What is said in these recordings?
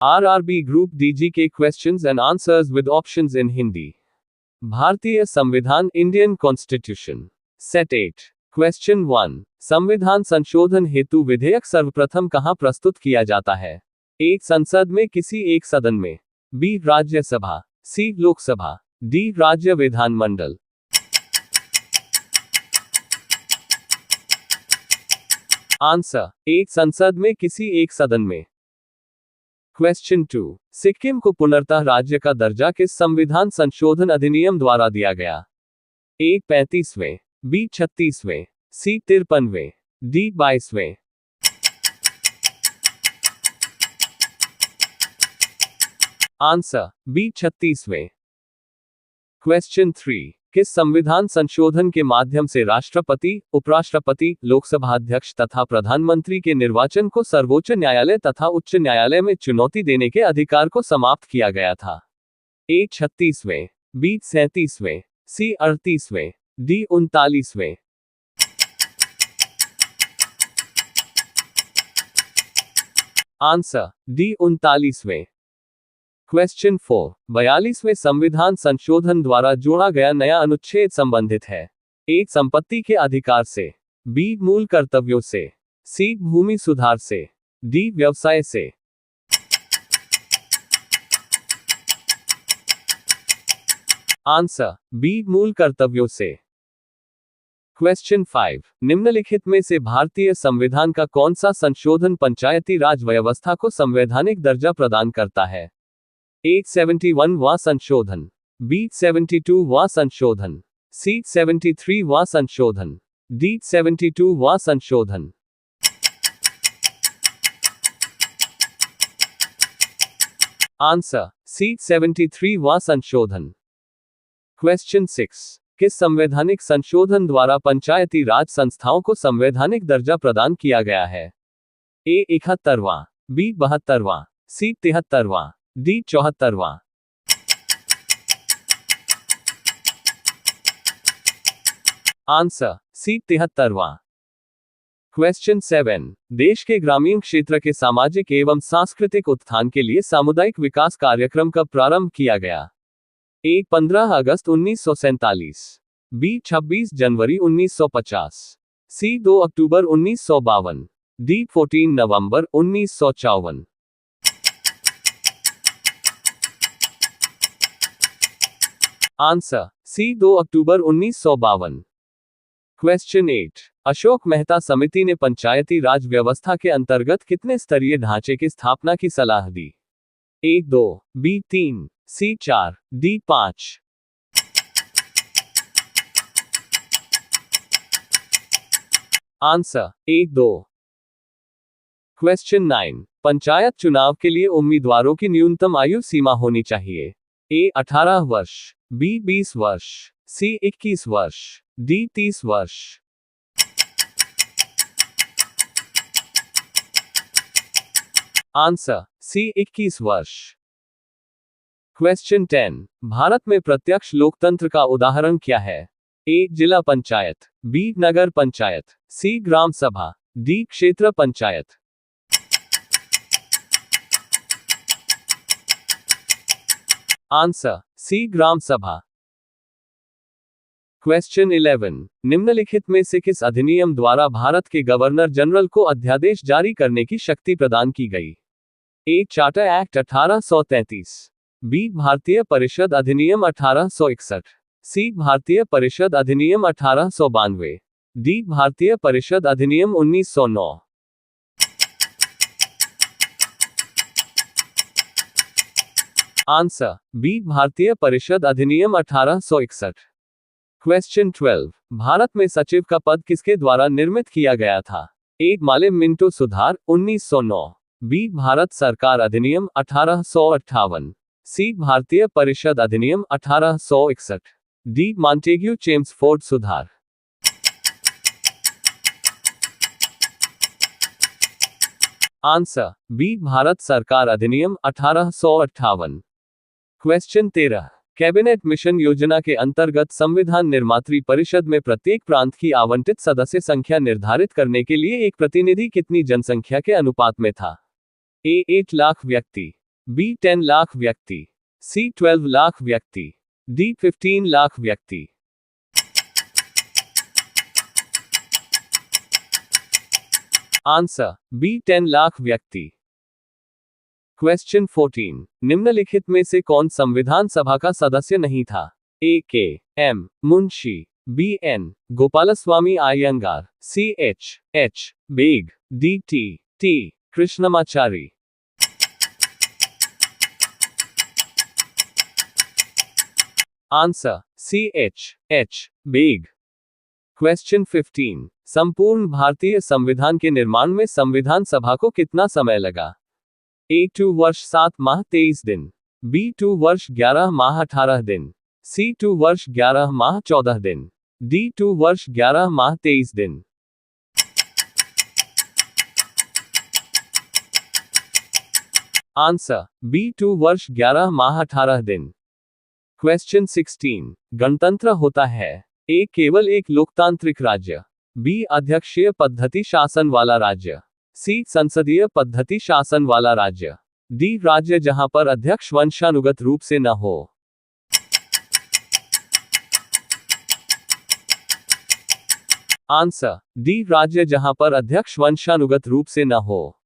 RRB Group DGK questions and answers with options in Hindi. भारतीय संविधान Indian constitution set 8 question 1 संविधान संशोधन हेतु विधेयक सर्वप्रथम कहां प्रस्तुत किया जाता है? ए संसद में किसी एक सदन में, बी राज्यसभा, सी लोकसभा, डी राज्य विधानमंडल। आंसर एक संसद में किसी एक सदन में। क्वेश्चन 2 सिक्किम को पुनर्तः राज्य का दर्जा किस संविधान संशोधन अधिनियम द्वारा दिया गया? ए 35वें, बी 36वें, सी 53वें, डी 22वें। आंसर बी 36वें। क्वेश्चन 3 किस संविधान संशोधन के माध्यम से राष्ट्रपति, उपराष्ट्रपति, लोकसभा अध्यक्ष तथा प्रधानमंत्री के निर्वाचन को सर्वोच्च न्यायालय तथा उच्च न्यायालय में चुनौती देने के अधिकार को समाप्त किया गया था? ए 36वें, बी 37वें, सी 38वें, डी 39वें। आंसर डी 39वें। क्वेश्चन 4 42वें संविधान संशोधन द्वारा जोड़ा गया नया अनुच्छेद संबंधित है? ए संपत्ति के अधिकार से, बी मूल कर्तव्यों से, सी भूमि सुधार से, डी व्यवसाय से। आंसर बी मूल कर्तव्यों से। क्वेश्चन 5 निम्नलिखित में से भारतीय संविधान का कौन सा संशोधन पंचायती राज व्यवस्था को संवैधानिक दर्जा प्रदान करता है? ए 71वां संशोधन, बी 72वां संशोधन, सी 73वां संशोधन, डी 72वां संशोधन। आंसर सी 73वां संशोधन। क्वेश्चन 6 किस संवैधानिक संशोधन द्वारा पंचायती राज संस्थाओं को संवैधानिक दर्जा प्रदान किया गया है? ए 71वां, बी 72वां, सी 73वां, डी 74वां। आंसर सी 73वां। क्वेश्चन 7 देश के ग्रामीण क्षेत्र के सामाजिक एवं सांस्कृतिक उत्थान के लिए सामुदायिक विकास कार्यक्रम कब प्रारंभ किया गया? ए 15 अगस्त 1947, बी 26 जनवरी 1950, सी 2 अक्टूबर 1952, डी 14 नवंबर 1954। आंसर सी 2 अक्टूबर 1952। क्वेश्चन 8 अशोक मेहता समिति ने पंचायती राज व्यवस्था के अंतर्गत कितने स्तरीय ढांचे की स्थापना की सलाह दी? A 2, B 3, C 4, D 5। Answer A 2। Question 9 panchayat चुनाव के लिए उम्मीदवारों की न्यूनतम आयु सीमा होनी चाहिए? ए 18 वर्ष, बी 20 वर्ष, सी 21 वर्ष, डी 30 वर्ष। आंसर सी 21 वर्ष। क्वेश्चन 10 भारत में प्रत्यक्ष लोकतंत्र का उदाहरण क्या है? ए जिला पंचायत, बी नगर पंचायत, सी ग्राम सभा, डी क्षेत्र पंचायत। आंसर सी ग्राम सभा। क्वेश्चन 11 निम्नलिखित में से किस अधिनियम द्वारा भारत के गवर्नर जनरल को अध्यादेश जारी करने की शक्ति प्रदान की गई? ए चार्टर एक्ट 1833, बी भारतीय परिषद अधिनियम 1861, सी भारतीय परिषद अधिनियम 1892, डी भारतीय परिषद अधिनियम 1909। आंसर बी भारतीय परिषद अधिनियम 1861। क्वेश्चन 12 भारत में सचिव का पद किसके द्वारा निर्मित किया गया था? ए माले मिंटो सुधार 1909, बी भारत सरकार अधिनियम 1858, सी भारतीय परिषद अधिनियम 1861, डी मॉन्टेग्यू चेम्सफोर्ड सुधार। आंसर बी भारत सरकार अधिनियम 1858। क्वेश्चन 13 कैबिनेट मिशन योजना के अंतर्गत संविधान निर्मात्री परिषद में प्रत्येक प्रांत की आवंटित सदस्य संख्या निर्धारित करने के लिए एक प्रतिनिधि कितनी जनसंख्या के अनुपात में था? ए 8 लाख व्यक्ति, बी 10 लाख व्यक्ति, सी 12 लाख व्यक्ति, डी 15 लाख व्यक्ति। आंसर बी 10 लाख व्यक्ति। क्वेश्चन 14, निम्नलिखित में से कौन संविधान सभा का सदस्य नहीं था? A K M Munshi, B N Gopalaswami Ayyangar, C H Beg, D T Krishnamachari. Answer C H Beg. Question 15, संपूर्ण भारतीय संविधान के निर्माण में संविधान सभा को कितना समय लगा? ए 2 वर्ष 7 माह 23 दिन, बी 2 वर्ष 11 माह 18 दिन, सी 2 वर्ष 11 माह 14 दिन, डी 2 वर्ष 11 माह 23 दिन। आंसर बी 2 वर्ष 11 माह 18 दिन। क्वेश्चन 16, गणतंत्र होता है? ए केवल एक लोकतांत्रिक राज्य, बी अध्यक्षीय पद्धति शासन वाला राज्य, सी संसदीय पद्धति शासन वाला राज्य, डी राज्य जहां पर अध्यक्ष वंशानुगत रूप से न हो। आंसर डी राज्य जहां पर अध्यक्ष वंशानुगत रूप से न हो।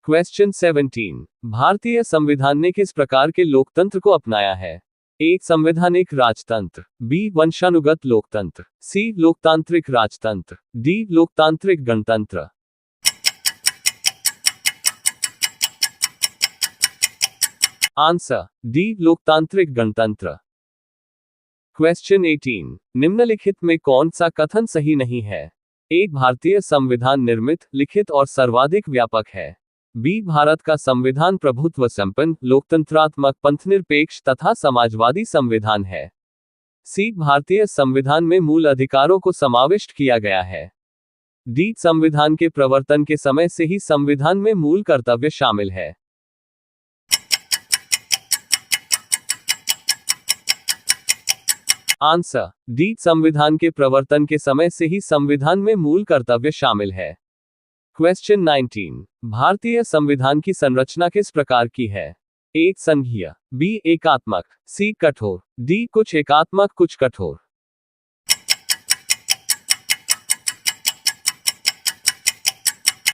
क्वेश्चन 17, भारतीय संविधान ने किस प्रकार के लोकतंत्र को अपनाया है? ए संवैधानिक राजतंत्र, बी वंशानुगत लोकतंत्र, सी लोकतांत्रिक राजतंत्र, डी लोकतांत्रिक गणतंत्र। आंसर डी लोकतांत्रिक गणतंत्र। क्वेश्चन 18, निम्नलिखित में कौन सा कथन सही नहीं है? ए भारतीय संविधान निर्मित, लिखित और सर्वाधिक व्यापक है, बी भारत का संविधान प्रभुत्व संपन्न, लोकतंत्रात्मक, पंथनिरपेक्ष तथा समाजवादी संविधान है, सी भारतीय संविधान में मूल अधिकारों को समाविष्ट किया गया है, डी संविधान के प्रवर्तन के समय से ही संविधान में मूल कर्तव्य शामिल है। आंसर डी संविधान के प्रवर्तन के समय से ही संविधान में मूल कर्तव्य शामिल है। क्वेश्चन 19, भारतीय संविधान की संरचना किस प्रकार की है? ए संघीय, बी एकात्मक, सी कठोर, डी कुछ एकात्मक कुछ कठोर।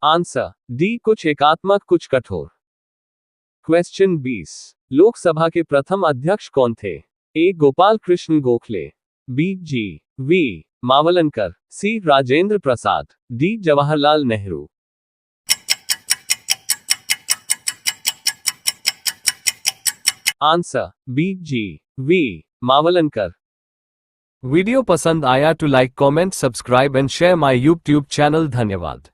आंसर डी कुछ एकात्मक कुछ कठोर। क्वेश्चन 20, लोकसभा के प्रथम अध्यक्ष कौन थे? A Gopal Krishna Gokhale, B G V Mavalankar, C Rajendra Prasad, D Jawaharlal Nehru. Answer B G V Mavalankar. Video पसंद आया तो like, comment, subscribe and share my YouTube channel. धन्यवाद।